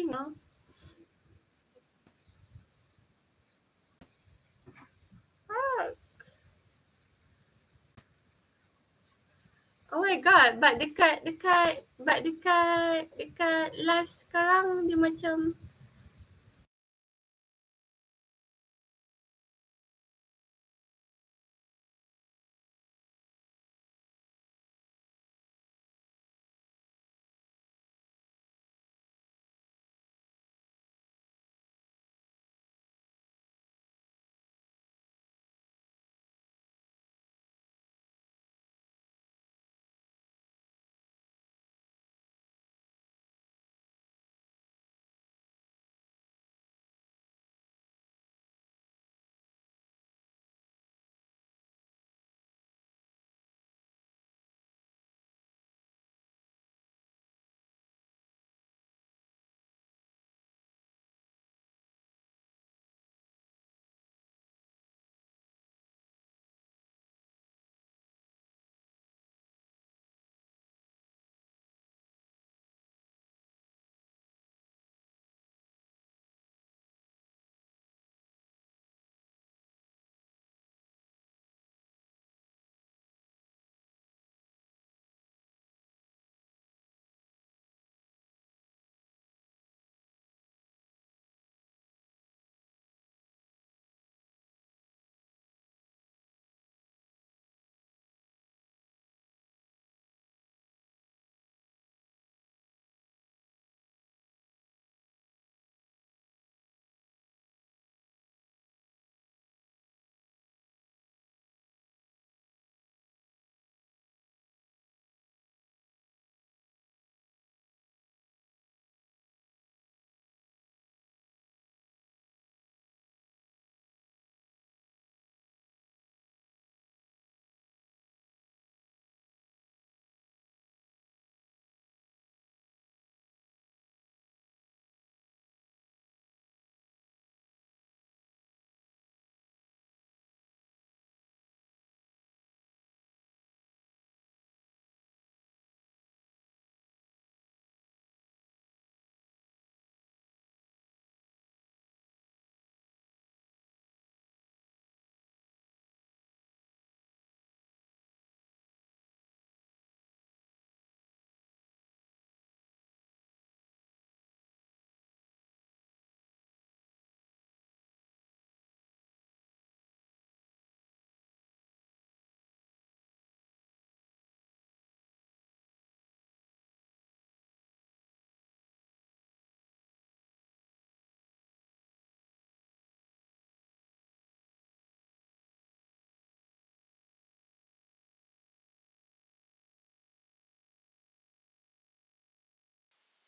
now. Ah, oh my god, but dekat live sekarang dia macam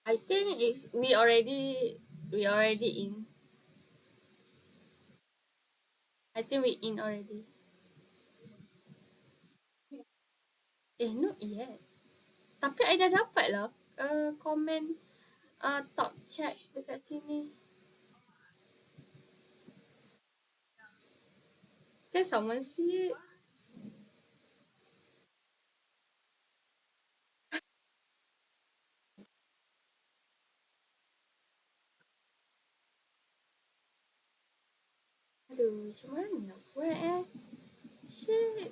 I think it's we already in. I think we in already. Not yet. Tapi I dah dapat lah komen top chat dekat sini. Can someone see it? Aduh, macam mana nak buat Shit.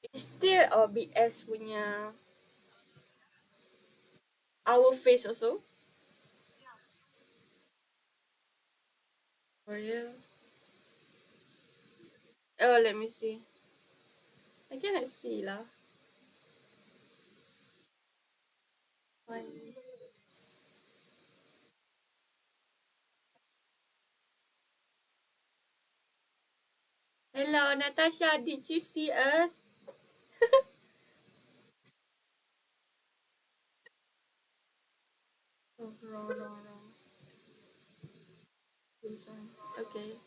It's still OBS punya our face also. For real. Oh, let me see. I cannot see lah. Once. Hello, Natasha. Did you see us? Oh, wrong. This one. Okay.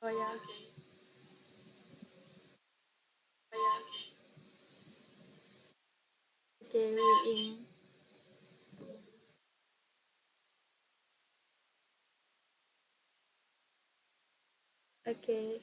Oh yeah. Okay. Oh yeah. Okay. Okay, we in. Okay.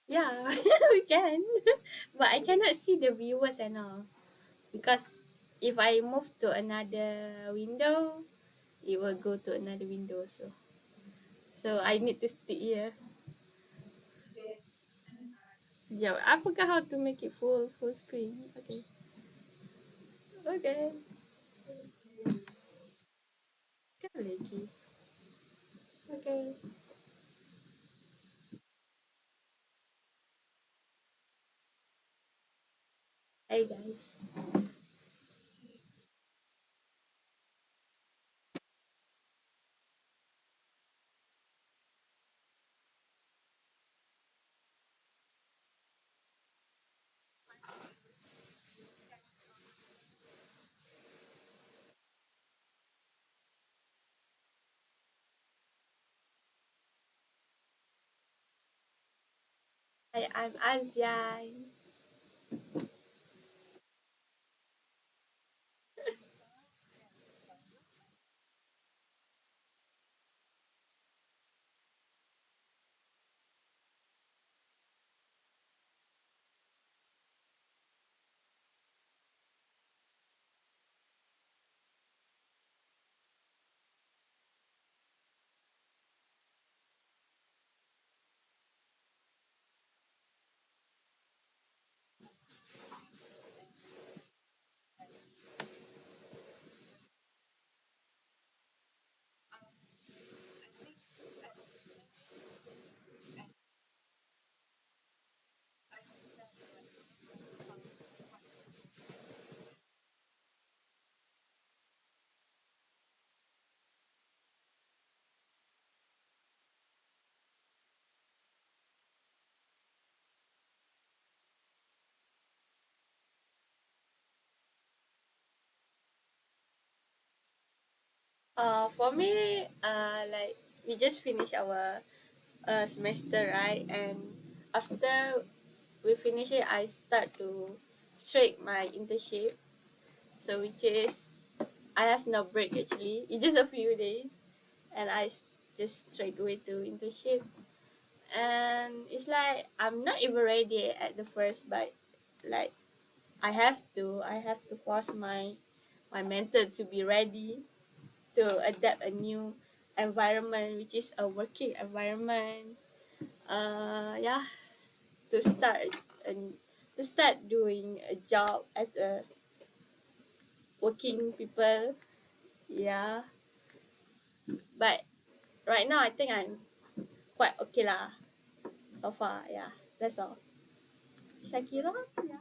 Yeah, we can. But I cannot see the viewers and all because if I move to another window, it will go to another window. So I need to stick here. Yeah, I forgot how to make it full screen. Okay. Okay. Kan lagi. Okay. Hey guys. Hi, I'm Azian. For me, like we just finished our semester, right? And after we finish it, I start to straight my internship. So which is I have no break actually. It's just a few days, and just straight away to internship. And it's like I'm not even ready at the first, but like I have to force my mentor to be ready to adapt a new environment, which is a working environment. Yeah, to start and to start doing a job as a working people. Yeah, but right now I think I'm quite okay lah so far. Yeah, that's all. Shakira. Yeah.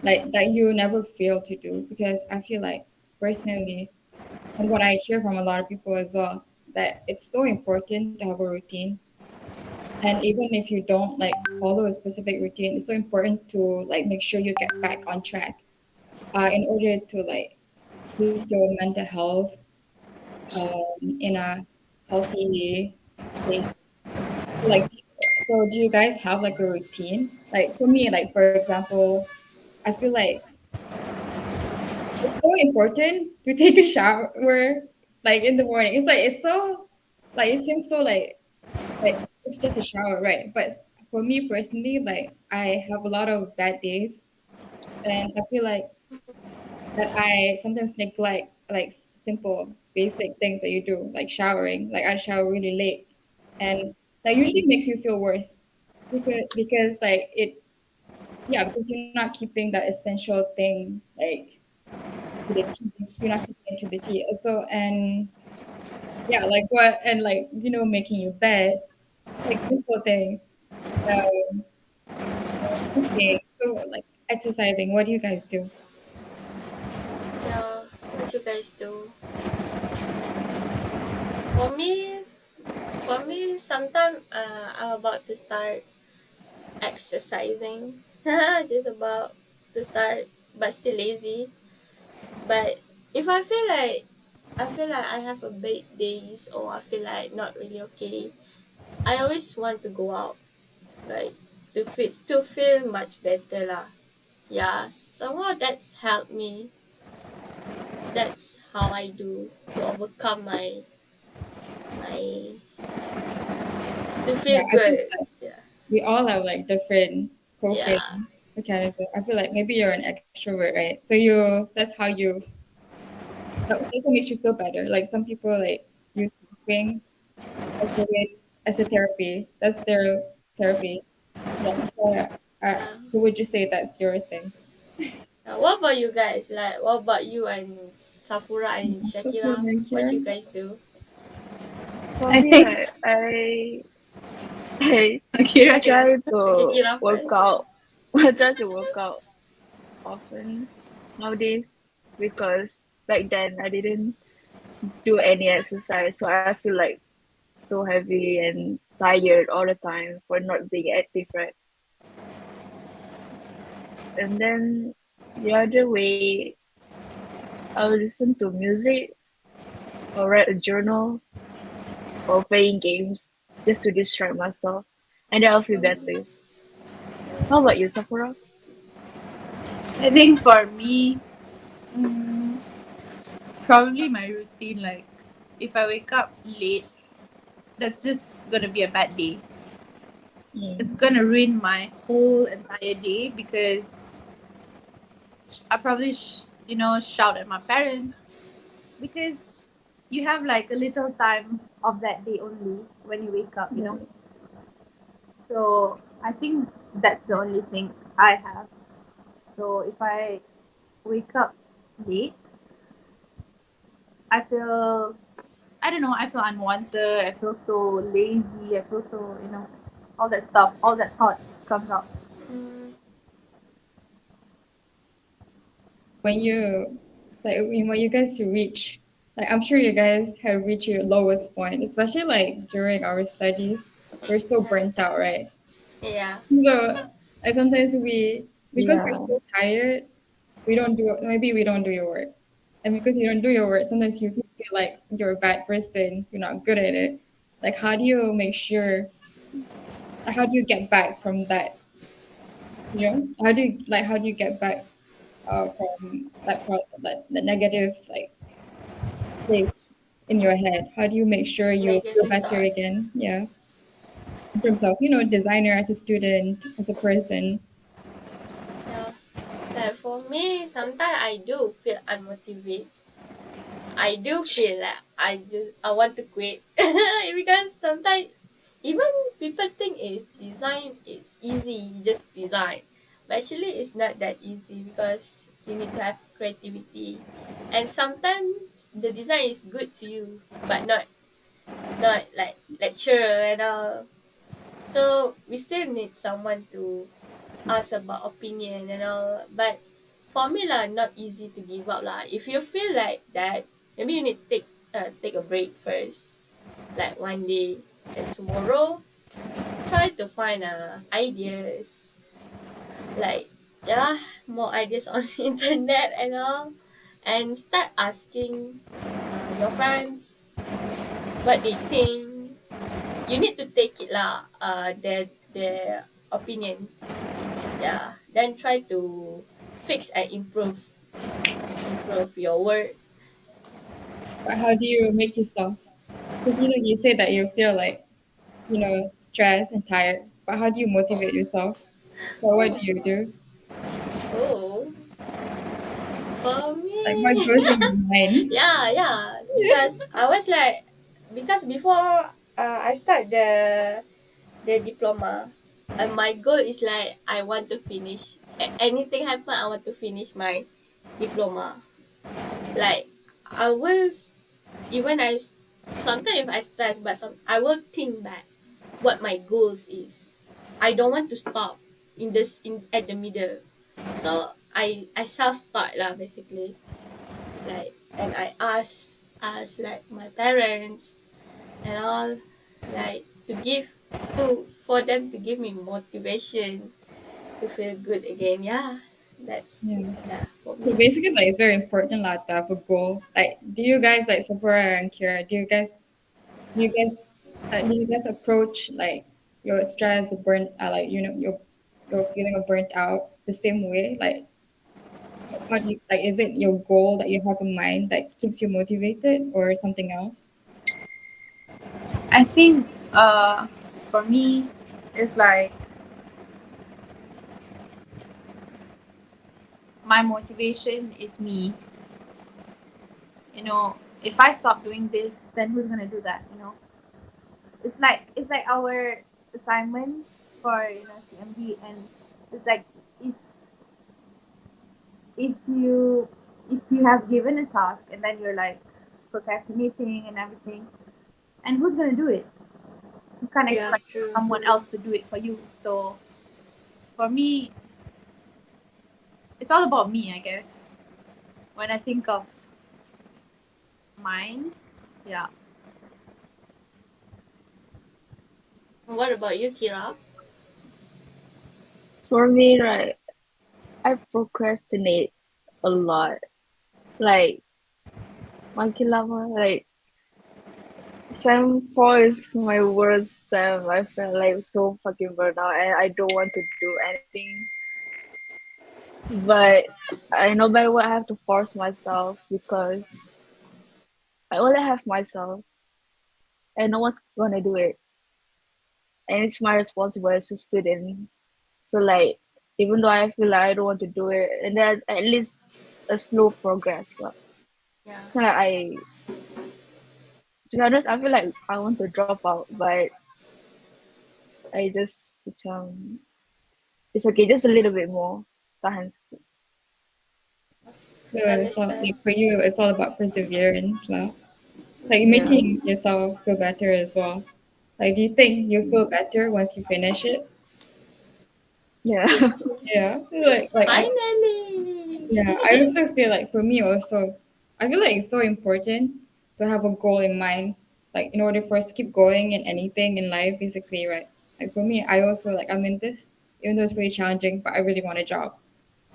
like that you never fail to do, because I feel like personally, and what I hear from a lot of people as well, that it's so important to have a routine. And even if you don't like follow a specific routine, it's so important to like make sure you get back on track in order to like keep your mental health in a healthy state. Like, so do you guys have like a routine? Like for me, like for example, I feel like it's so important to take a shower like in the morning. It's so like it seems so like it's just a shower, right? But for me personally, like I have a lot of bad days, and I feel like that I sometimes neglect like simple basic things that you do, like showering. Like I shower really late, and that usually makes you feel worse because like it yeah because you're not keeping that essential thing like to the T. You're not keeping it to the T. So and yeah, like what and like making your bed, like simple things. Um, okay, so like exercising. What do you guys do? Yeah, what you guys do? For me, sometimes I'm about to start exercising. Just about to start, but still lazy. But if I feel like I have a bad days or I feel like not really okay, I always want to go out, like to feel much better lah. Yeah, somehow that's helped me. That's how I do to overcome my to Yeah, feel I feel good. like Yeah, we all have like different yeah, coping mechanism. I feel like maybe you're an extrovert, right? So that's what makes you feel better. Like some people like use coping as a way as a therapy. That's their therapy. Yeah. So, yeah. so would you say that's your thing? What about you guys? Like, what about you and Safura and Okay, Shakira? thank What you you. guys do? For I me, think I Akira. Okay, try to Shakira work first. Yeah. out. I try to work out often nowadays because back then I didn't do any exercise, so I feel like so heavy and tired all the time for not being active, right? And then the other way, I'll listen to music or write a journal or playing games just to distract myself, and then I'll feel better. How about you, Sakura? I think for me, mm, probably my routine. Like, if I wake up late, that's just gonna be a bad day. It's Mm. gonna ruin my whole entire day because I probably, shout at my parents because you have like a little time of that day only when you wake up. Yeah. So I think that's the only thing I have. So if I wake up late, I feel I don't know, I feel unwanted, I feel so lazy, I feel so, all that stuff, all that thoughts comes out. Mm, When you like when you guys reach like I'm sure you guys have reached your lowest point, especially like during our studies. We're so yeah. burnt out, right? Yeah. So like sometimes because we're Yeah. so tired, we don't do your work. And because you don't do your work, sometimes you feel like you're a bad person, you're not good at it. Like how do you make sure how do you get back from that? How do you get back from that part that the negative like place in your head? How do you make sure you feel Negative better thought. again? Yeah. In terms of, designer as a student, as a person. Yeah. Like for me, sometimes I do feel unmotivated. I do feel like I want to quit because sometimes even people think is design is easy, you just design. But actually it's not that easy because you need to have creativity. And sometimes the design is good to you, but not like lecturer and all. So we still need someone to ask about opinion and all. But for me lah, not easy to give up lah. If you feel like that, maybe you need to take a break first. like one day, and tomorrow try to find ideas, like, yeah, more ideas on the internet and all, and start asking your friends what they think. You need to take it lah, their opinion. Yeah, then try to fix and improve your work. But how do you make yourself? Because you say that you feel like stressed and tired. But how do you motivate yourself? Or what do you do? Oh, for Like what me, goes in your mind? yeah, because I was like, because before I start the diploma, and my goal is like I want to finish. Anything happen, I want to finish my diploma. Like, I will, even sometimes if I stress, but I will think back what my goals is. I don't want to stop in at the middle. So I self taught lah, basically. Like, and I ask like my parents and all, like, for them to give me motivation to feel good again. Yeah, that's, Yeah. yeah, for So me. basically, like it's very important like to have a goal. Like, do you guys like Sephora and Kira? Do you guys approach like your stress, burnt, like your feeling of burnt out the same way? Like, how do you like? Is it your goal that you have in mind that keeps you motivated, or something else? I think for me, it's like my motivation is me. You know, if I stop doing this, then who's gonna do that? You know, it's like our assignment for CMD, and it's like if if you if you have given a task and then you're like procrastinating and everything, and who's gonna do it? You can't Yeah, expect true. someone else to do it for you. So for me, it's all about me, I guess. When I think of mind, yeah. What about you, Kira? For me, right, I procrastinate a lot. Like, makin lama, like, Sem 4 is my worst sem. I felt like so fucking burnt out and I don't want to do anything. But I no matter what, I have to force myself because I only have myself and no one's gonna do it. And it's my responsibility as a student. So, like, even though I feel like I don't want to do it, and then at least a slow progress. Lah. Yeah. So, like, to be honest, I feel like I want to drop out, but I just, it's okay, just a little bit more. Tahan. So Understand. like for you, it's all about perseverance, lah. Like Yeah. making yourself feel better as well. Like, do you think you feel better once you finish it? Yeah. Yeah, Finally. yeah. I also feel like for me also, I feel like it's so important to have a goal in mind, like in order for us to keep going in anything in life, basically, right? Like for me, I also like I'm in this, even though it's really challenging, but I really want a job.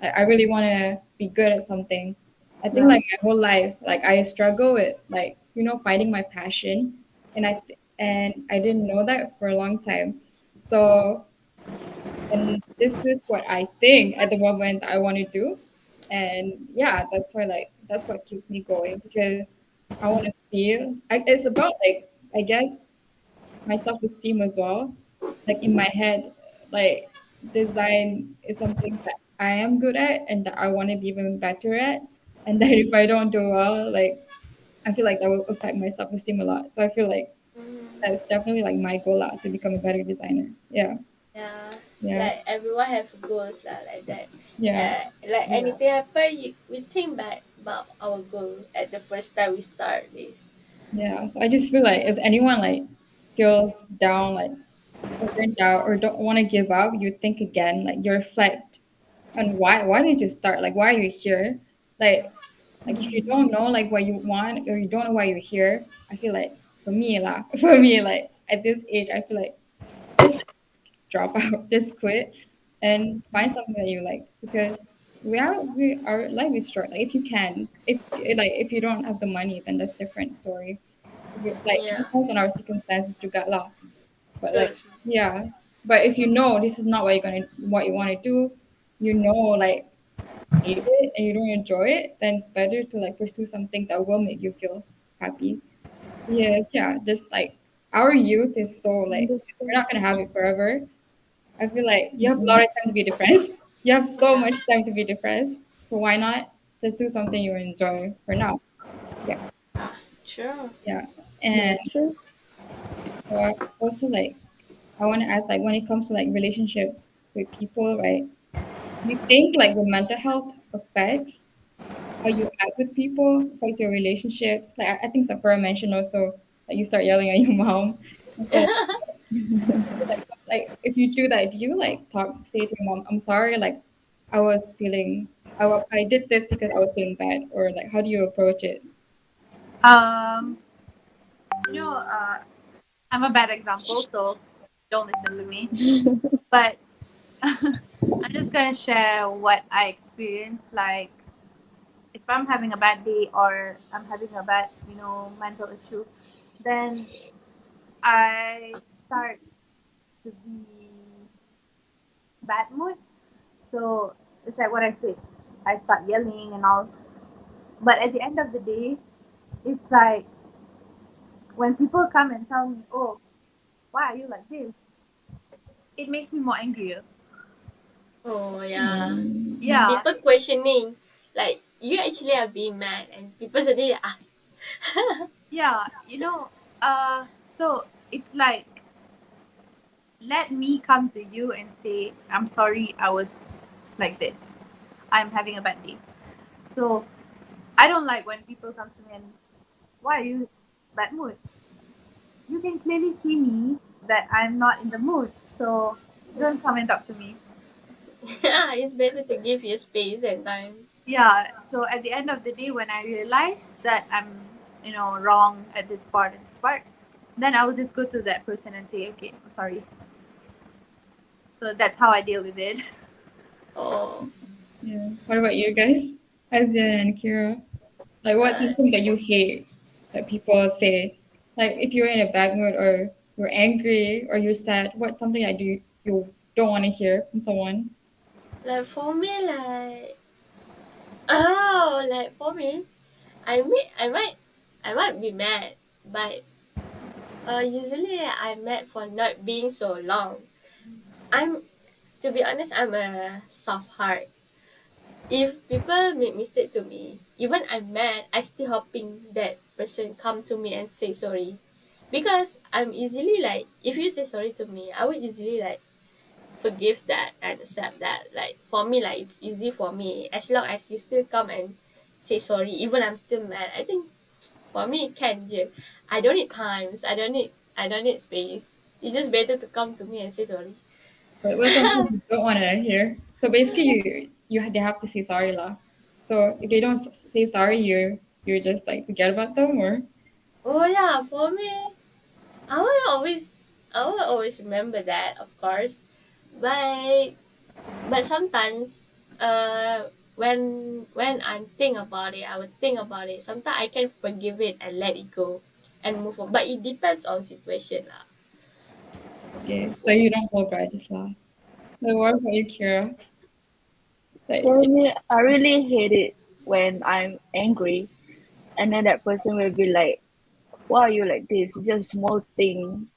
Like I really want to be good at something. I think Yeah. like my whole life, like I struggle with like finding my passion, and I didn't know that for a long time. So and this is what I think at the moment I want to do, and yeah, that's what keeps me going because I want to feel. It's about like I guess my self esteem as well. Like in my head, like design is something that I am good at and that I want to be even better at. And that if I don't do well, like I feel like that will affect my self esteem a lot. So I feel like Mm, that's definitely like my goal out to become a better designer. Yeah, yeah, yeah, like everyone have goals lah, like that. yeah, Like Yeah. anything happen, we think back about our goal at the first time we start this. yeah. So I just feel like if anyone like feels down, like or burnt out, or don't want to give up, you think again, like you reflect on why did you start? Like why are you here? Like if you don't know like what you want or you don't know why you're here, I feel like for me lah, for me like at this age, I feel like just drop out, just quit, and find something that you like because we our life is short. Like if you can, if you don't have the money, then that's different story. Like it Yeah. depends on our circumstances juga lah. But True. like yeah, but if you know this is not what you want to do, you know like hate it and you don't enjoy it, then it's better to like pursue something that will make you feel happy. Yes, yeah, just like our youth is so like we're Understand. not gonna have it forever. I feel like you have a Mm-mm. lot of time to be depressed. You have so Yeah. much time to be depressed. So why not just do something you enjoy for now? Yeah, True. yeah. Yeah, And true. also like I want to ask like when it comes to like relationships with people, right? Do you think like the mental health affects how you act with people, affects your relationships? Like I think Sakura mentioned also that you start yelling at your mom. I feel like if you do that, do you like say to your mom, "I'm sorry, like I was feeling, I did this because I was feeling bad," or like how do you approach it? Um, you know, I'm a bad example, so don't listen to me. But I'm just gonna share what I experienced. Like, if I'm having a bad day or I'm having a bad, mental issue, then I start to be bad mood. So it's like what I said. I start yelling and all. But at the end of the day, it's like when people come and tell me, "Oh, why are you like this?" It makes me more angrier. Oh yeah. Mm. Yeah, People questioning, like you actually are being mad, and people suddenly ask. yeah. So it's like let me come to you and say, "I'm sorry, I was like this. I'm having a bad day." So I don't like when people come to me and, "Why are you bad mood?" You can clearly see me that I'm not in the mood. So don't come and talk to me. Yeah, it's better to give you space and times. Yeah. So at the end of the day, when I realize that I'm, wrong at this part and this part, then I will just go to that person and say, "Okay, I'm sorry." So that's how I deal with it. Oh, Yeah. What about you guys, Azia and Kira? Like what's uh, something that you hate that people say? Like if you're in a bad mood or you're angry or you're sad, what's something that you don't want to hear from someone? like for me, like like for me, I might be mad, but usually I'm mad for not being so long. I'm To be honest, I'm a soft heart. If people make mistake to me, even I'm mad, I still hoping that person come to me and say sorry. Because I'm easily like, if you say sorry to me, I would easily like forgive that and accept that. Like for me, like it's easy for me. As long as you still come and say sorry, even I'm still mad. I think for me it can do. I don't need times. I don't need space. It's just better to come to me and say sorry. But what's something you don't want to hear? So basically, they have to say sorry lah. So if they don't say sorry, you're just like forget about them or Oh yeah, for me, I will always remember that, of course. But sometimes, when I'm think about it, I would think about it. Sometimes I can forgive it and let it go and move on. But it depends on situation lah. okay. So you don't hold grudges lah. So what about you, Kira? Like For me, I really hate it when I'm angry and then that person will be like, "Why are you like this? It's just a small thing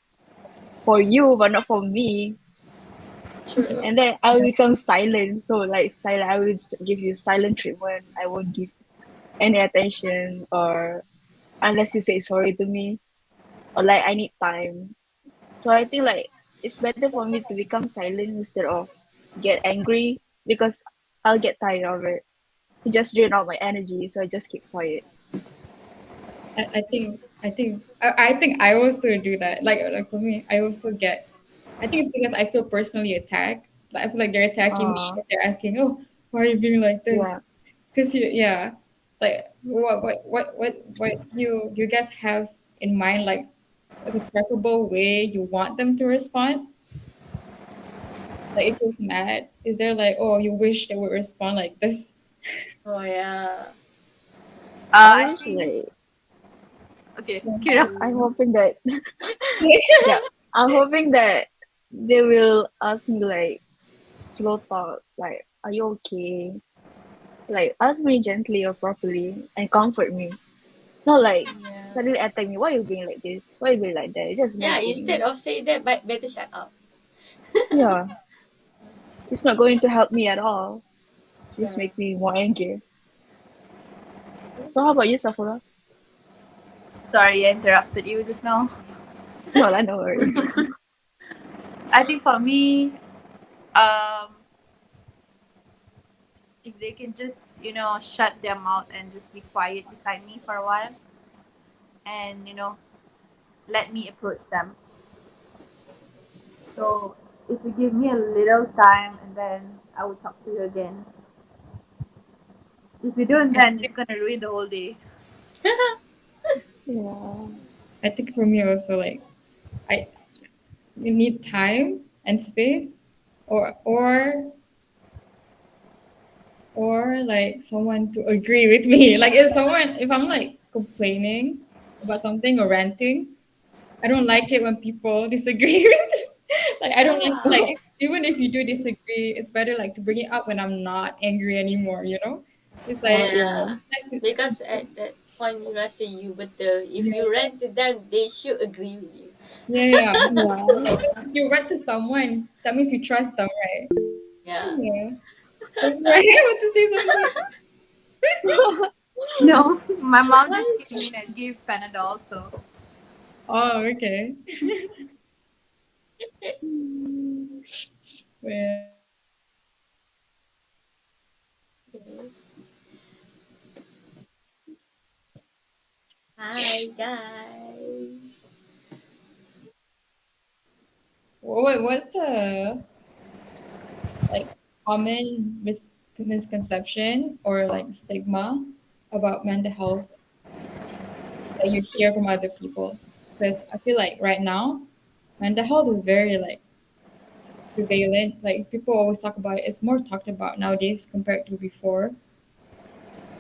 for you, but not for me." True. And then I will become silent. So like silent, I will give you silent treatment. I won't give any attention or unless you say sorry to me or like I need time. So I think like it's better for me to become silent instead of get angry because I'll get tired of it. It just drain out my energy, so I just keep quiet. I think I also do that. Like for me, I also get. I think it's because I feel personally attacked. Like I feel like they're attacking me. Uh They're asking, "Oh, why are you being like this?" yeah. Because yeah, like what you guys have in mind? Like What's a preferable way you want them to respond? Like if you're mad, is there like, oh, you wish they would respond like this? Oh yeah. I I wish think like okay, Yeah. Kira. I'm hoping that yeah, I'm hoping that they will ask me like slow talk, like, are you okay? Like ask me gently or properly and comfort me. Not like Yeah. suddenly attack me. Why you being like this? Why you being like that? It's just Yeah, mad instead thing. of saying that, but better shut up. Yeah. It's not going to help me at all. Just Yeah. make me more angry. So how about you, Safura? Sorry, I interrupted you just now. No, lah, no worries. I think for me, um, if they can just shut their mouth and just be quiet beside me for a while, and let me approach them. So if you give me a little time, and then I will talk to you again. If you don't, I then think it's gonna ruin the whole day. Yeah. I think for me also like I you need time and space or or like someone to agree with me. Like if I'm like complaining about something or ranting, I don't like it when people disagree with me. Like I don't Yeah. like even if you do disagree, it's better like to bring it up when I'm not angry anymore, you know? It's Oh like yeah. Yeah. nice to Because at that point you rasa you betul. If yeah, you rant to them, they should agree with you. yeah. Yeah. If you write to someone, that means you trust them, right? Yeah. Yeah. That's right. I want to say something. No, my mom just Why? came in and gave Panadol, so Oh, okay. Mm. Well, Hi guys. what's the like common misconception or like stigma about mental health that you hear from other people? Because I feel like right now, mental health is very like prevalent. Like people always talk about it. It's more talked about nowadays compared to before.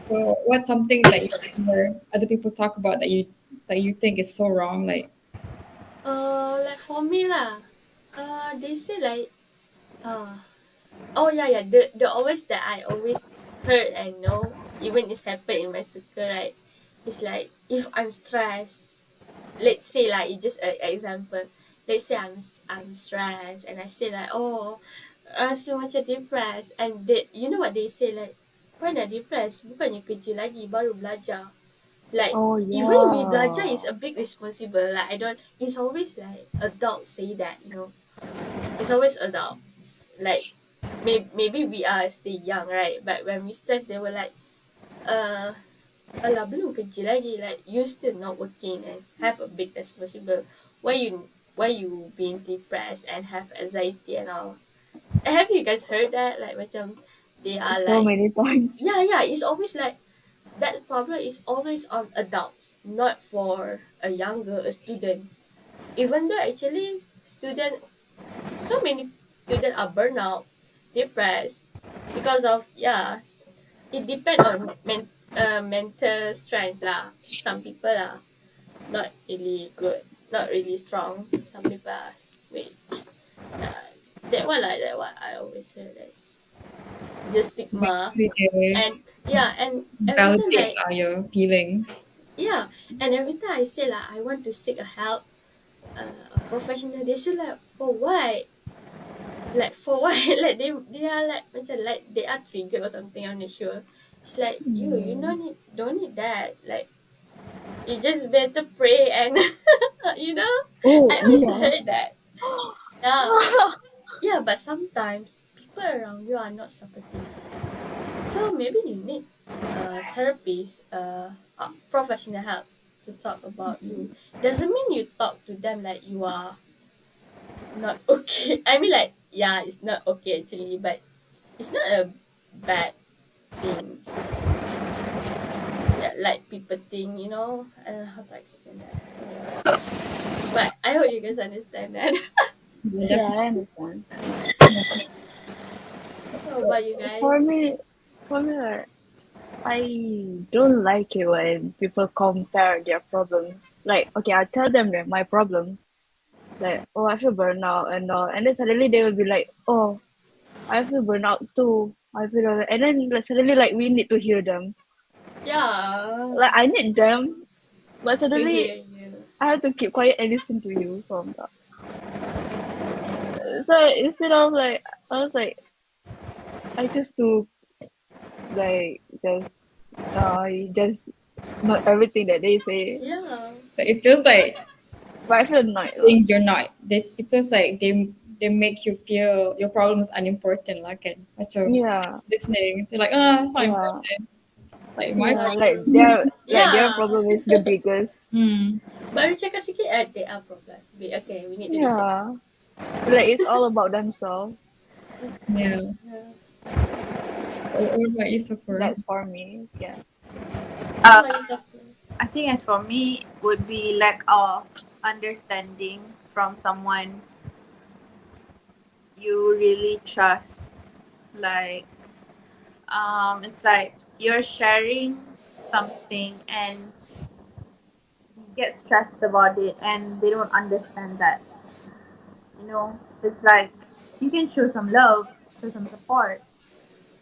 So what's something that you hear other people talk about that you think is so wrong? Like Like for me lah. They say like, uh, oh yeah, yeah. The always that I always heard and know, even it's happened in my circle, right? It's like if I'm stressed, let's say like it's just an example. Let's say I'm stressed and I say like, oh, rasa macam depressed, and you know what they say like, why nak depressed? Bukannya kerja lagi baru belajar. Like Oh even we belajar yeah. is a big responsible. Like I don't. It's always like adults say that, you know. It's always adults. Like maybe we are still young, right? But when we start, they were like, uh, alah belum kerja lagi. Like you still not working and have a big responsible. Why you being depressed and have anxiety and all? Have you guys heard that? Like macam they are So like, many times. yeah, yeah. It's always like that problem is always on adults, not for a younger a student. Even though actually student, so many students are burnout, depressed because of, yes, it depends on mental strength lah. Some people are not really good, not really strong. Some people are weak. Yeah, that what I always say. That's the stigma. they And yeah, and every time validate like, your feelings. yeah, and every time I say like I want to seek a help, a professional, they say like, for why? Like for why? Like they are like macam like they are triggered or something. I'm not sure. It's like you Mm. don't need that. Like you just better pray and you know. Oh I always yeah. heard that. Yeah, yeah, but sometimes people around you are not supportive. So maybe you need a therapist, professional help to talk about you. Doesn't mean you talk to them like you are not okay. I mean, like, yeah, it's not okay actually, but it's not a bad things. Yeah, like people think, I don't know how to explain that. But I hope you guys understand that. Yeah, Yeah, I definitely. understand. How about you For guys? me, for me, I don't like it when people compare their problems. Like, okay, I tell them that my problems, like, oh, I feel burnout and all, and then suddenly they will be like, oh, I feel burnout too. I feel, and then like, suddenly like we need to hear them. Yeah, Like I need them, but to suddenly hear you. I have to keep quiet and listen to you from that. So instead of like, I was like, I just to like just not everything that they say, Yeah, So it feels like but I feel annoyed lah. think you're not. It feels like they make you feel your problem is unimportant. Like it, macam Yeah, listening. They're like, ah, it's not yeah, important. Like my yeah. yeah, Like problem. their yeah. problem is the biggest. Hmm. Baru cakap sikit, they are problems. Okay, we need to listen up. Yeah, like it's all about themselves. Yeah. Yeah. What about you, Safar? That's for me. Yeah. How Uh, about you, Sophia? I think as for me would be lack of understanding from someone you really trust. Like, it's like you're sharing something and you get stressed about it and they don't understand that. It's like you can show some love, show some support.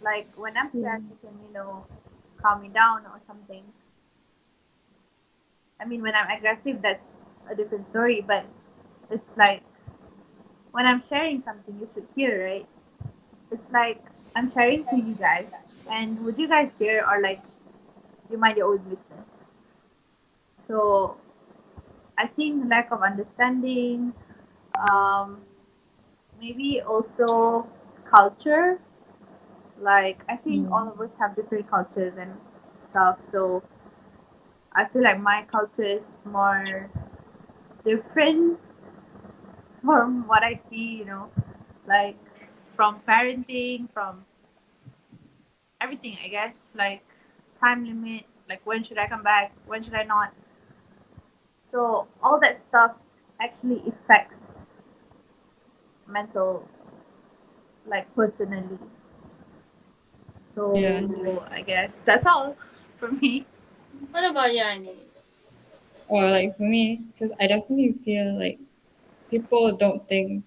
Like when I'm Yeah. stressed, you can, calm me down or something. I mean, when I'm aggressive, that's a different story, but it's like when I'm sharing something, you should hear, right? It's like I'm sharing to you guys, and would you guys share or like you mind your own business? So I think lack of understanding, um, maybe also culture. Like I think all Mm. of us have different cultures and stuff, so I feel like my culture is more different from what I see, like from parenting, from everything, I guess, like time limit, like when should I come back, when should I not. So all that stuff actually affects mental, like personally. Yeah. So I guess that's all for me. What about you, Anis? Or like for me, because I definitely feel like people don't think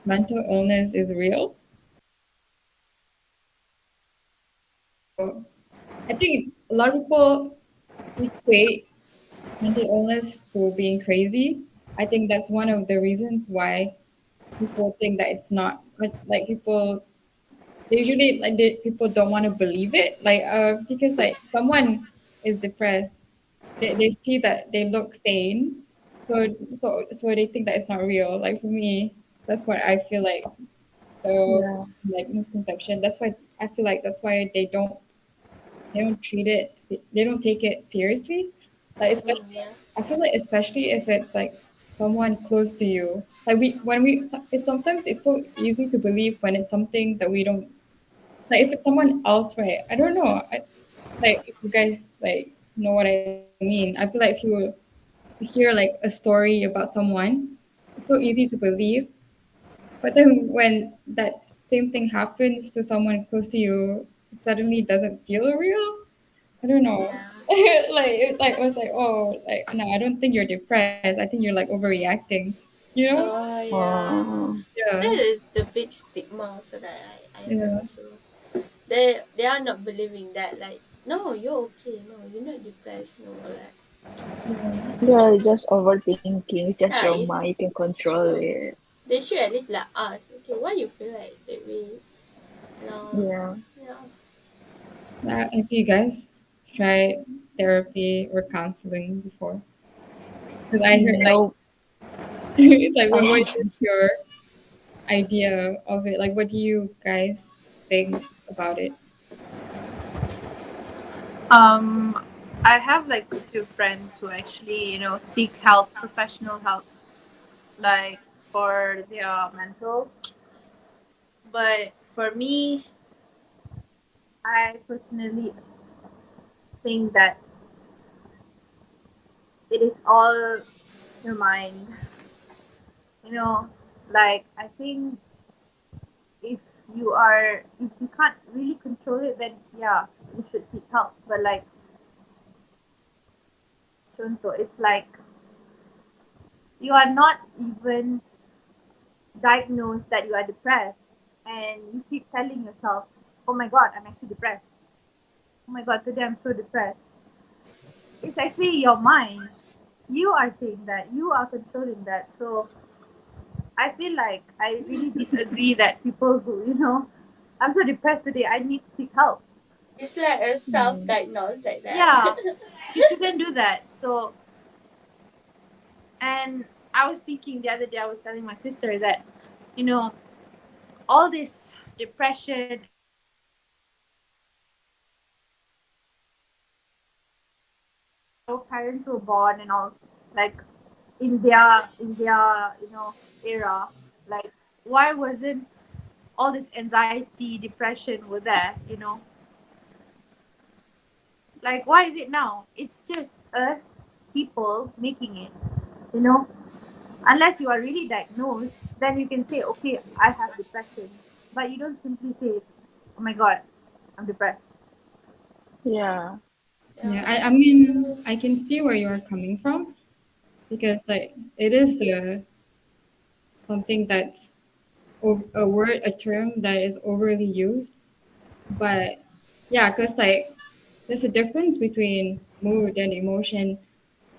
mental illness is real. So I think a lot of people equate mental illness to being crazy. I think that's one of the reasons why people think that it's not like people they usually people don't want to believe it because like someone is depressed, they see that they look sane, so they think that it's not real. Like for me, that's what I feel like the Yeah. like misconception. That's why I feel like that's why they don't treat it they don't take it seriously, like Mm, especially yeah. I feel like especially if it's like someone close to you, like it's sometimes it's so easy to believe when it's something that we don't like. If it's someone else, right? I don't know. Like if you guys like know what I mean. I feel like if you hear like a story about someone, it's so easy to believe. But then when that same thing happens to someone close to you, it suddenly doesn't feel real. I don't know. Yeah. It was like, oh, like no, I don't think you're depressed. I think you're like overreacting. You know? Oh, yeah. Oh. Yeah. That is the big stigma also that I heard Yeah. also. They are not believing that, like, no, you're okay, no, you're not depressed, no, like, Yeah. Yeah, just overthinking. It's just yeah, your it's mind. You can control true. it. They should at least like ask, okay, why you feel like that way? No, Yeah. yeah. Have you guys tried therapy or counseling before? Because I heard like Nope. it's like I what haven't. is your idea of it? Like what do you guys think about it? Um, I have like a few friends who actually, seek help, professional help, like for their mental. But for me, I personally think that it is all your mind. You know, like I think if if you can't really control it, then yeah, you should seek help. But like Shunto, it's like you are not even diagnosed that you are depressed, and you keep telling yourself, "Oh my God, I'm actually depressed. Oh my God, today I'm so depressed." It's actually your mind. You are saying that. You are controlling that. So I feel like I really disagree that people who, I'm so depressed today, I need to seek help. It's like a Mm. self-diagnosed like that. Yeah, you shouldn't do that. So, and I was thinking the other day, I was telling my sister that, you know, all this depression and our parents were born and all, like in their era, like why wasn't all this anxiety, depression were there, like why is it now? It's just us people making it, you know unless you are really diagnosed, then you can say, okay, I have depression, but you don't simply say, oh my God, I'm depressed. Yeah. Yeah, Yeah. I mean, I can see where you're coming from because like it is something that's a word, a term that is overly used. But yeah, because like there's a difference between mood and emotion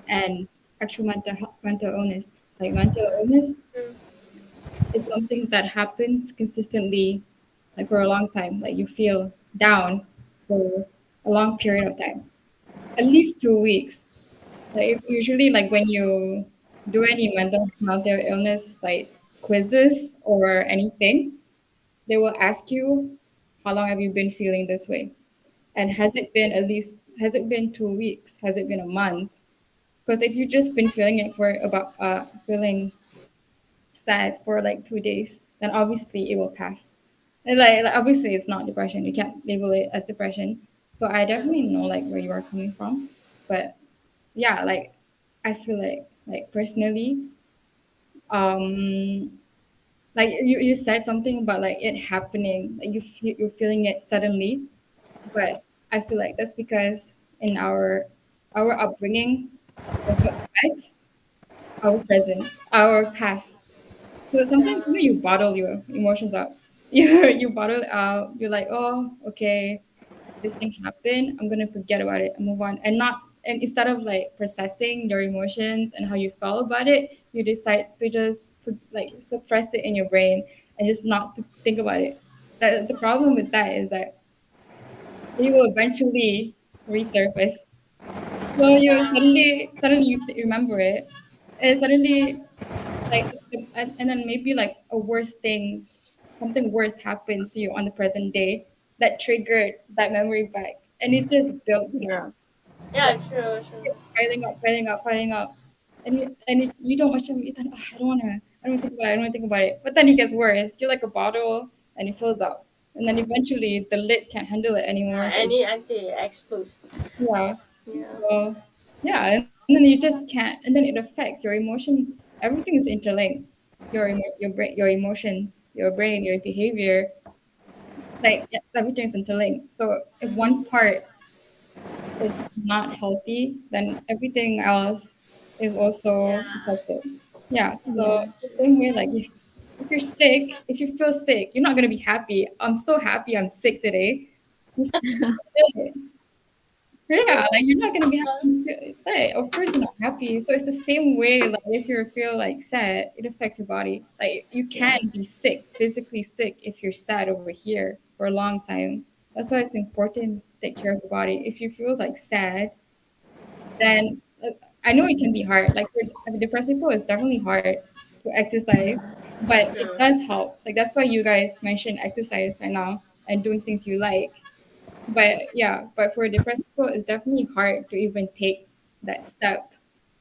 and actual mental illness. Like mental illness True. is something that happens consistently, like for a long time. Like you feel down for a long period of time, at least 2 weeks. Like usually, like when you do any mental illness like quizzes or anything, they will ask you, how long have you been feeling this way? And has it been 2 weeks? Has it been a month? Because if you've just been feeling it for about feeling sad for like 2 days, then obviously it will pass. And like obviously it's not depression. You can't label it as depression. So I Yeah. definitely know like where you are coming from. But yeah, like I feel like personally, um like you said something about like it happening, like you're feeling it suddenly. But I feel like that's because in our upbringing also affects our present, our past. So sometimes you bottle your emotions up. You bottle it out. You're like, oh, okay, this thing happened. I'm gonna forget about it and move on. And instead of like processing your emotions and how you felt about it, you decide to just like suppress it in your brain and just not to think about it. The problem with that is that it will eventually resurface. So you suddenly you remember it, and suddenly like and then maybe like a worse thing, something worse happens to you on the present day that triggered that memory back, and it just builds up, Yeah. Yeah, true, true. piling up, you don't much you think, "Oh, I don't wanna think about it, I don't wanna think about it," but then it gets worse. You're like a bottle, and it fills up, and then eventually the lid can't handle it anymore. So Any anti-exposed. yeah, Yeah. so yeah, and then you just can't, and then it affects your emotions. Everything is interlinked. Your brain, your emotions, your brain, your behavior, like yeah, everything is interlinked. So if one part is not healthy, then everything else is also Yeah. affected. Yeah. So Yeah. the same way, like if you're sick, if you feel sick, you're not gonna be happy. I'm so happy I'm sick today. You feel it. Yeah, like you're not gonna be happy. Right, of course you're not happy. So it's the same way. Like if you feel like sad, it affects your body. Like you Yeah. can be sick, physically sick, if you're sad over here for a long time. That's why it's important to take care of your body. If you feel like sad, then I know it can be hard. Like for depressed people, it's definitely hard to exercise, but it True. does help. Like that's why you guys mentioned exercise right now and doing things you like. But yeah, but for depressed people, it's definitely hard to even take that step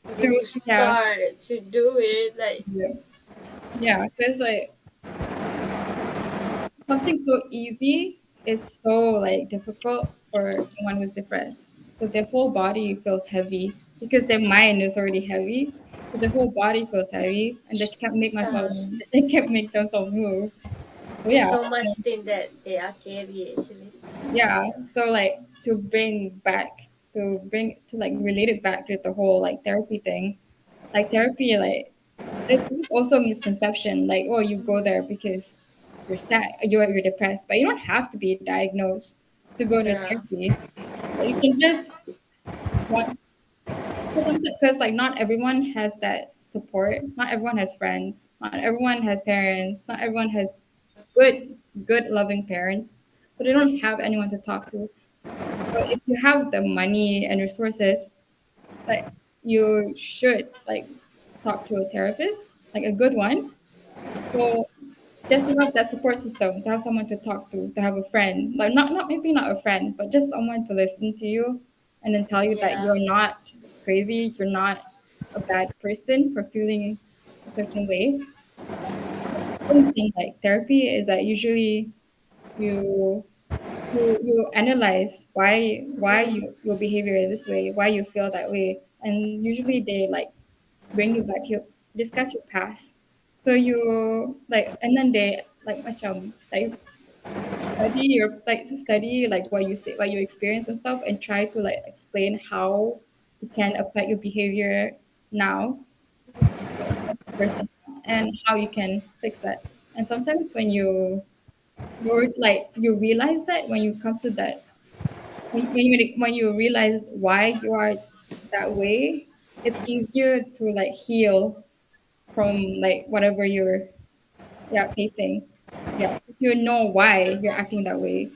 Even through. to Yeah, start to do it, like, yeah, yeah. Because like something so easy is so like difficult for someone who's depressed. So their whole body feels heavy. because their mind is already heavy. So the whole body feels heavy, and they can't make myself. Um, They can't make themselves move. So there's yeah, so much thing that they are carry actually. yeah. So like to bring to like relate it back to the whole like therapy thing. Like therapy, like this is also a misconception. Like, oh, you go there because you're sad, you're depressed, but you don't have to be diagnosed to go to Yeah, therapy. Like, you can just want because like not everyone has that support. Not everyone has friends. Not everyone has parents. Not everyone has good, good loving parents. So they don't have anyone to talk to. But if you have the money and resources, like you should like talk to a therapist, like a good one. So just to have that support system, to have someone to talk to have a friend, like not maybe not a friend, but just someone to listen to you and then tell you that yeah, you're not crazy, you're not a bad person for feeling a certain way. Things in like therapy is that usually you you analyze why your behavior is this way, why you feel that way, and usually they like bring you back, you discuss your past. So you like, and then they like macam like study like what you say, what you experience and stuff, and try to like explain how it can affect your behavior now, as a person, and how you can fix that. And sometimes when you realize that when you comes to that when you realize why you are that way, it's easier to like heal from like whatever you're facing. Yeah, if you know why you're acting that way.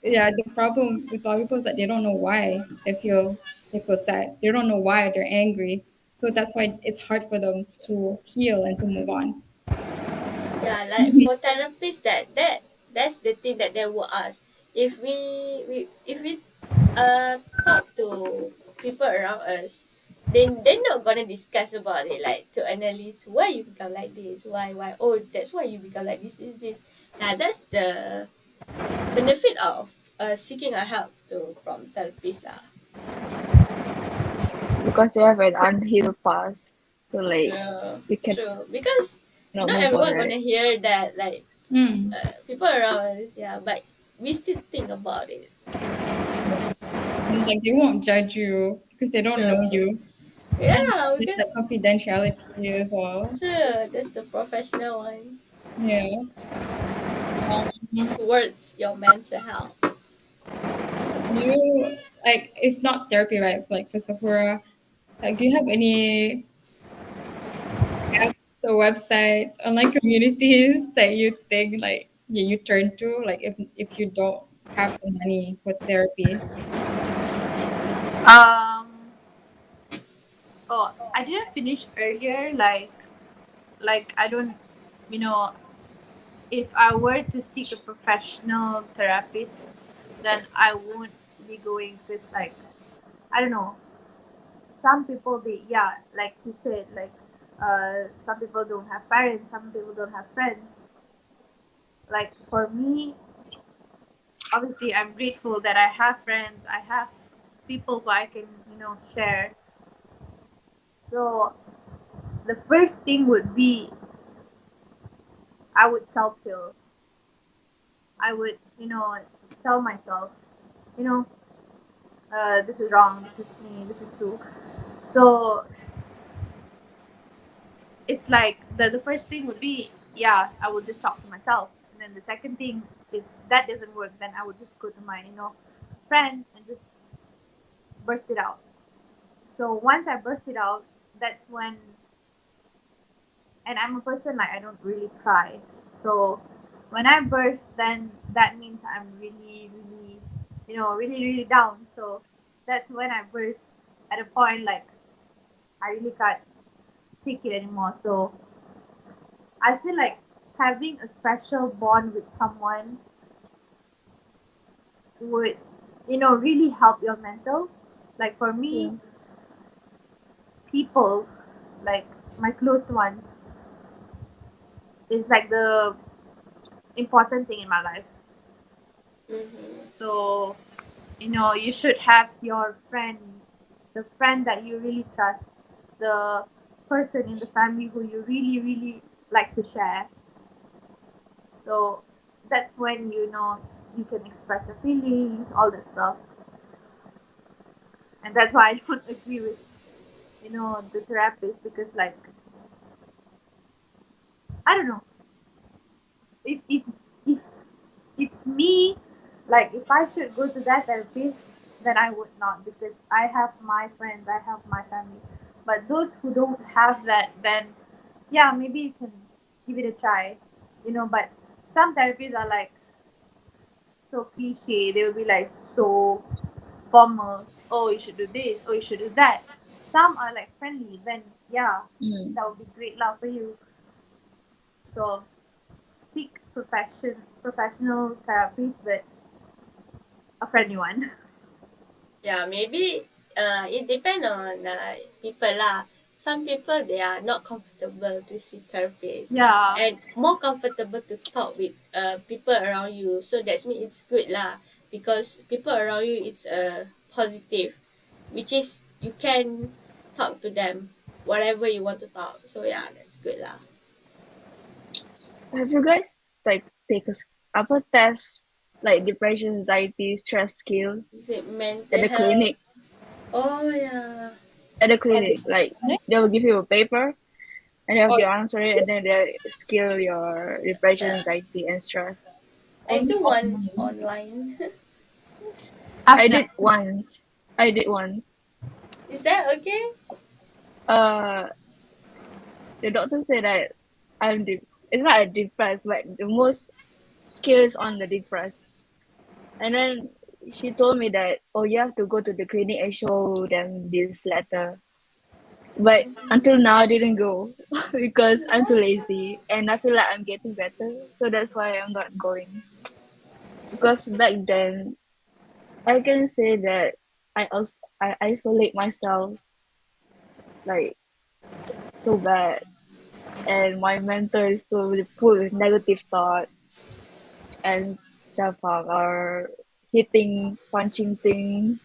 Yeah, the problem with a lot of people is that they don't know why they feel sad. They don't know why they're angry. So that's why it's hard for them to heal and to move on. yeah. Like for therapists, that's the thing that they will ask. If we talk to people around us, then they're not gonna discuss about it, like to analyze why you become like this, why, oh, that's why you become like this, this. Now that's the benefit of seeking a help to from therapist lah. because you have an unhealed past. So like True, you cannot true. Because not move on, everyone right? gonna hear that, like Mm. people around us, yeah. But we still think about it. And like they won't judge you because they don't know True. you. And Yeah, there's that because confidentiality as well. true. That's the professional one Yeah. Um, towards your mental health. you like if not therapy, right? Like for Sephora, like do you have any apps or websites, online communities that you think like you turn to, like if you don't have the money for therapy? Um. Oh, I didn't finish earlier. Like I don't, you know, if I were to seek a professional therapist, then I won't be going with like I don't know. Some people they yeah, like you said, like some people don't have parents, some people don't have friends. Like for me, obviously I'm grateful that I have friends, I have people who I can, share. So the first thing would be I would self heal. I would, tell myself, you know, this is wrong, this is me, this is true. So it's like the first thing would be, yeah, I would just talk to myself. And then the second thing, if that doesn't work, then I would just go to my, friend and just burst it out. So once I burst it out, that's when, and I'm a person like I don't really cry. So when I burst, then that means I'm really, really, really, really down. So that's when I burst at a point like I really can't take it anymore. So I feel like having a special bond with someone would, really help your mental. Like for me, Yeah. people, like my close ones, is like the important thing in my life. Mm-hmm. So, you should have your friend the friend that you really trust, the person in the family who you really, really like to share. So that's when you know you can express your feelings, all that stuff. And that's why I don't agree with, the therapist because like I don't know, if it's me, like if I should go to that therapist, then I would not because I have my friends, I have my family. But those who don't have that, then yeah, maybe you can give it a try, But some therapies are like so cliche. They will be like so formal. Oh, you should do this. Oh, you should do that. Some are like friendly. Then yeah, Mm. that would be great lah for you. So seek professional therapist, but a friendly one. Yeah, maybe it depends on people lah. Some people they are not comfortable to see therapists Yeah. and more comfortable to talk with people around you. So that's mean it's good lah because people around you it's positive, which is you can talk to them whatever you want to talk. So yeah, that's good lah. Have you guys like take a apa test like depression, anxiety, stress scale Is it at mental the health? clinic? Oh yeah. At the At the clinic, like clinic? they will give you a paper and you have Oh, to answer it, and then they scale your depression, Uh, anxiety, and stress. I only do once online. online. I I've never. did once. I did once. Is that okay? Uh, the doctor said that it's not a depressed, but the most skills on the depressed. And then she told me that, oh, you have to go to the clinic and show them this letter. But until now, I didn't go because I'm too lazy and I feel like I'm getting better. So that's why I'm not going. Because back then, I can say that I isolate myself like so bad, and my mental is so full with negative thought and self harm or hitting, punching thing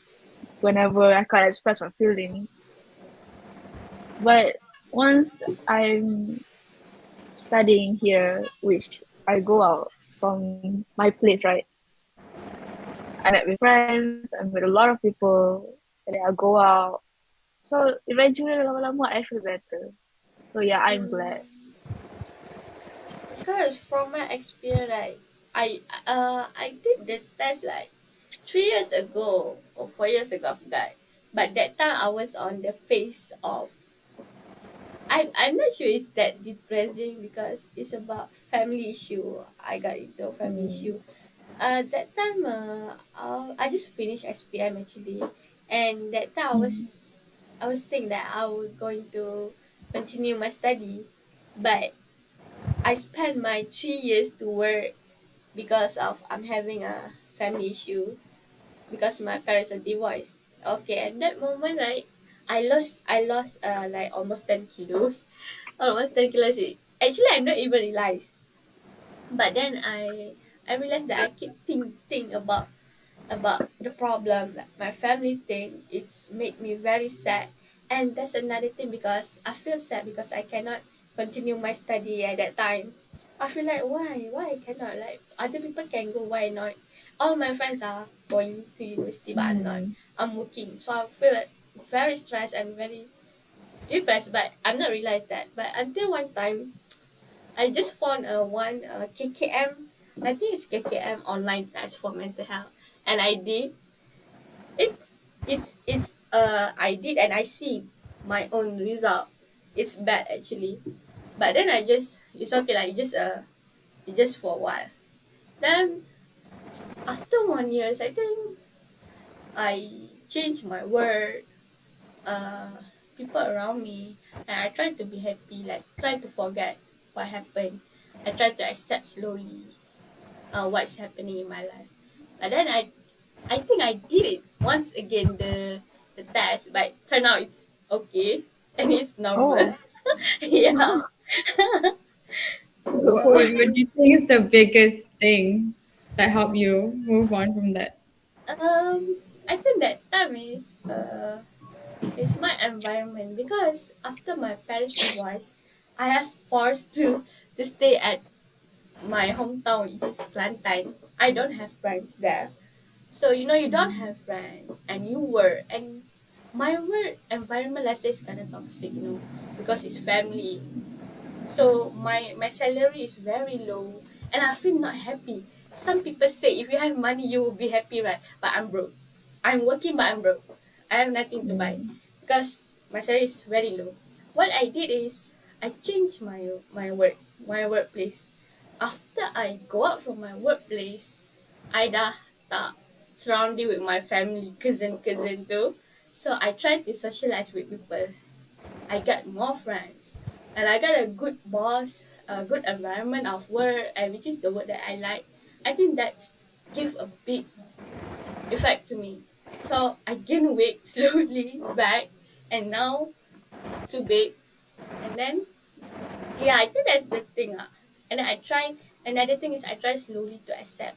whenever I can't express my feelings. But once I'm studying here, which I go out from my place, right? I met with friends, I met a lot of people, and then I go out. So eventually, lama-lama, I feel better. So yeah, I'm glad. Because from my experience, like I did the test like 3 years ago or 4 years ago of that. But that time I was on the phase of I'm not sure it's that depressing because it's about family issue. I got into a family Mm. issue. That time I just finished SPM actually, and that time Mm. I was thinking that I was going to continue my study, but I spent my 3 years to work because of I'm having a family issue because my parents are divorced. Okay, at that moment I lost like almost 10 kilos, almost 10 kilos. Actually, I don't even realize, but then I realized that I keep think about the problem that my family thing. It's made me very sad, and that's another thing because I feel sad because I cannot continue my study at that time. I feel like why I cannot, like other people can go, why not? All my friends are going to university but I'm not. Mm. I'm working, so I feel like very stressed and very depressed, but I'm not realized that. But until one time I just found one KKM. I think it's KKM online test for mental health, and I did. I did, and I see my own result. It's bad actually, but then it's okay, like it's just for a while. Then after 1 years, I think I changed my word. Uh, People around me, and I try to be happy. Like try to forget what happened. I try to accept slowly what's happening in my life. But then I think I did it once again, the test, but turn out it's okay and it's normal. Oh, Yeah. good for What do you. you think is the biggest thing that helped you move on from that? I think that time is It's my environment because after my parents divorce, I have forced to stay at my hometown, which is Kelantan. I don't have friends there. So you don't have friends and you work and my work environment last day is kind of toxic, because it's family. So my salary is very low and I feel not happy. Some people say if you have money you will be happy, right? But I'm broke. I'm working but I'm broke. I have nothing to buy because my salary is very low. What I did is I changed my workplace. After I go out from my workplace, I dah tak surrounded with my family, cousin too. So I try to socialize with people. I got more friends, and I got a good boss, a good environment of work, and which is the work that I like. I think that's give a big effect to me. So I gain weight slowly back, and now it's too big. And then yeah, I think that's the thing. And then I try. Another thing is I try slowly to accept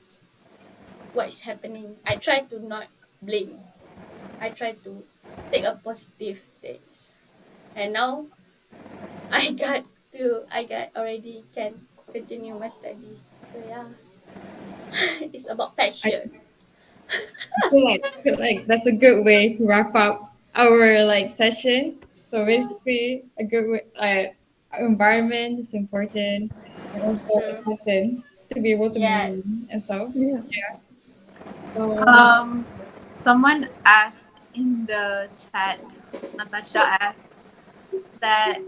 what is happening. I try to not blame. I try to take a positive things. And now I got already can continue my study. So yeah, it's about I passion. feel like that's a good way to wrap up our like session. So Yeah, basically, a good way, environment is important, and also true. acceptance to be able to move on and stuff. Yeah. Yes. So Um, someone asked in the chat, Natasha asked that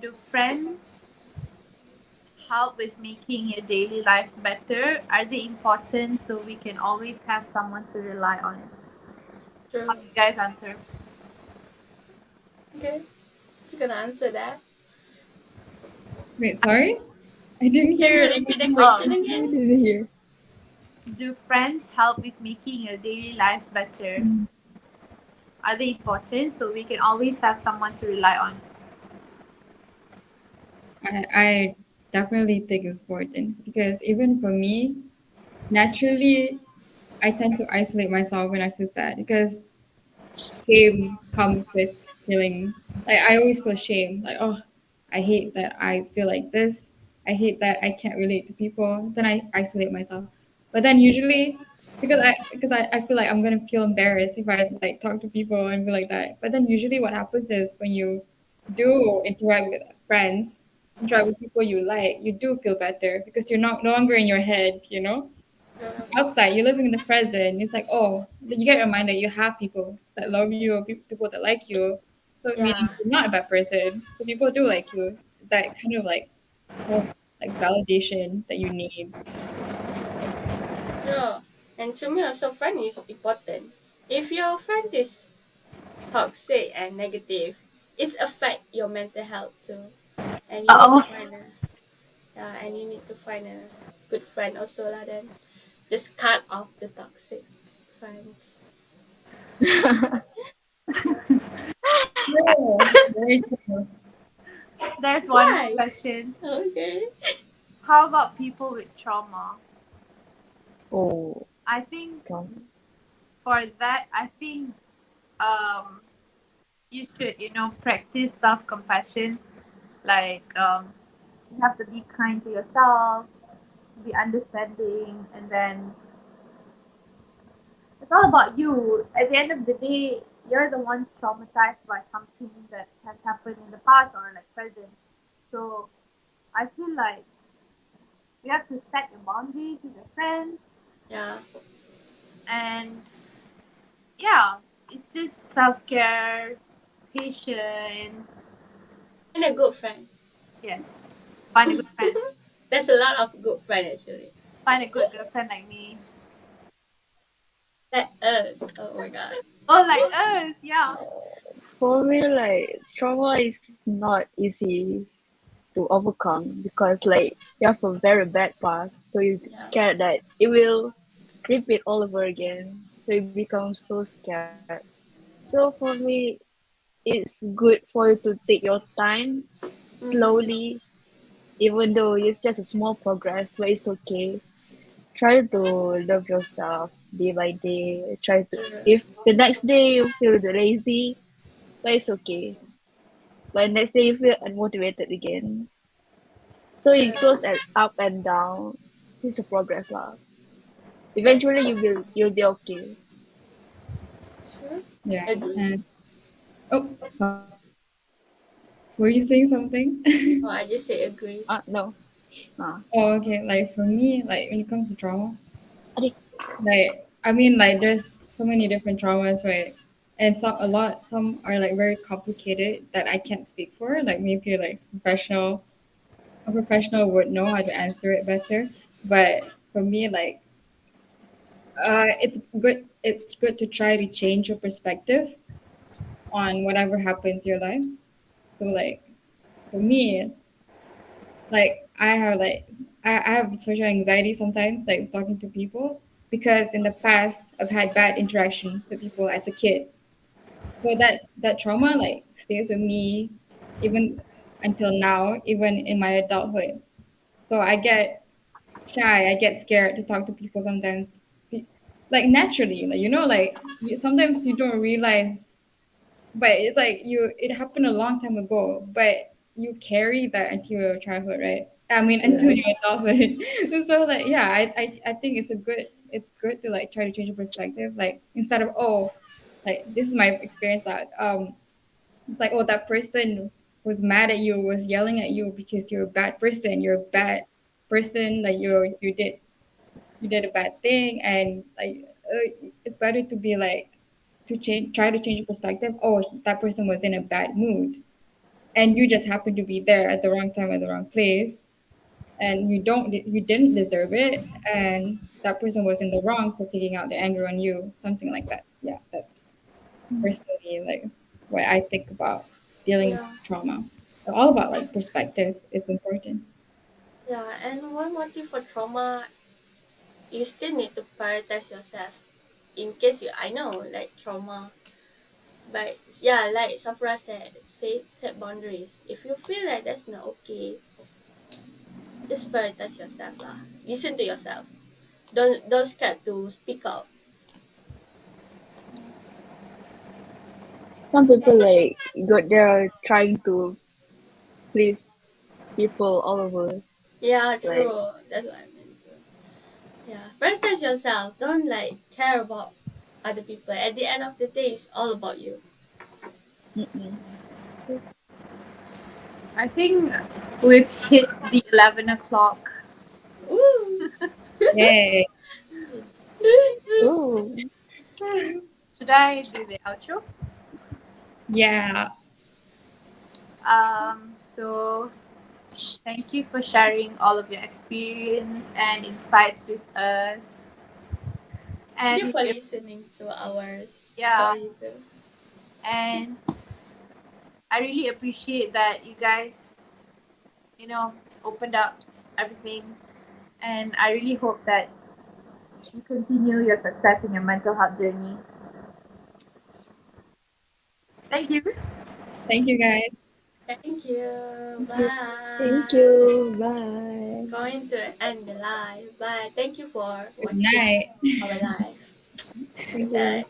do friends help with making your daily life better? Are they important so we can always have someone to rely on? How True. do you guys answer? Okay, just gonna answer that. wait, sorry, I didn't Can you hear. repeat the Oh, question I again? didn't hear. do friends help with making your daily life better? Are they important so we can always have someone to rely on? I definitely think it's important because even for me, naturally, I tend to isolate myself when I feel sad because shame comes with feeling like I always feel shame. Like, oh, I hate that I feel like this. I hate that I can't relate to people. Then I isolate myself. But then usually because I feel like I'm gonna feel embarrassed if I like talk to people and be like that. But then usually what happens is when you do interact with friends, interact with people you like, you do feel better because you're not no longer in your head, True. outside, you're living in the present. It's like, oh, you get reminded you have people that love you, or people that like you. So meaning Yeah. you're not a bad person. So people do like you. That kind of like self like validation that you need. True. And to me also friend is important. If your friend is toxic and negative, it's affect your mental health too. And you need to Oh, find a yeah, and you need to find a good friend also lah then. Just cut off the toxic friends. No, very true. there's one more Why? question. Okay. How about people with trauma? Oh, I think come. for that, I think um, you should, practice self compassion. Like, you have to be kind to yourself, be understanding, and then it's all about you. At the end of the day, you're the one traumatized by something that has happened in the past or like present. So I feel like you have to set your boundaries with your friends, Yeah. and yeah, it's just self care, patience. Find a good friend. Yes, find a good friend. There's a lot of good friend actually. Find a good girlfriend like me. Like us. Oh my god. Oh, like us, yeah. For me, like trauma is not easy to overcome because like you have a very bad past, so you're Yeah. scared that it will repeat all over again. So you become so scared. So for me, it's good for you to take your time Mm-hmm. slowly, even though it's just a small progress, but it's okay. Try to love yourself day by day. Try to, True. if the next day you feel lazy, but it's okay. But next day you feel unmotivated again. So it goes True. up and down. It's a progress lah. That's Eventually you'll be okay. true. Yeah. Agree. And oh, sorry. Were you saying something? Oh, I just say agree. No. Oh, okay. Like for me, like when it comes to trauma, Adik. like I mean, like there's so many different traumas, right? And some are like very complicated that I can't speak for. Like maybe like a professional would know how to answer it better. But for me, like it's good to try to change your perspective on whatever happened to your life. So like for me, like I have social anxiety sometimes, like talking to people because in the past I've had bad interactions with people as a kid. So that trauma like stays with me even until now, even in my adulthood. So I get shy, I get scared to talk to people sometimes. Like naturally, like like sometimes you don't realize, but it's like it happened a long time ago, but you carry that into your childhood, right? I mean, until Yeah. your adulthood. So like, yeah, I think it's good to like try to change your perspective. Like instead of, oh, like this is my experience that it's like, oh, that person was mad at you, was yelling at you because you're a bad person. You're a bad person. Like you did a bad thing, and like it's better to be like try to change your perspective. Oh, that person was in a bad mood, and you just happened to be there at the wrong time at the wrong place, and you didn't deserve it, and that person was in the wrong for taking out their anger on you, something like that. Yeah, that's personally like what I think about dealing with Yeah. trauma. So all about like perspective is important. Yeah. And one motive for trauma, you still need to prioritize yourself. In case you, I know, like trauma. But yeah, like Safra said, say set boundaries. If you feel like that's not okay, just prioritize yourself lah. Listen to yourself. Don't scared to speak out. Some people like got there trying to please people all over. Yeah, Like true. That's what I meant too. Yeah, prioritize yourself. Don't like care about other people. At the end of the day, it's all about you. mm-mm. I think we've hit the 11 o'clock. Ooh. Yay. Oh, Should I do the outro? Yeah. So thank you for sharing all of your experience and insights with us. Thank you And for listening to our yeah, story too. and I really appreciate that you guys, opened up everything. And I really hope that you continue your success in your mental health journey. Thank you. Thank you guys. Thank you. Thank you. thank Bye. you. Bye. Going to end the live. Bye. Thank you for Good watching night. our live. Thank Good you. night.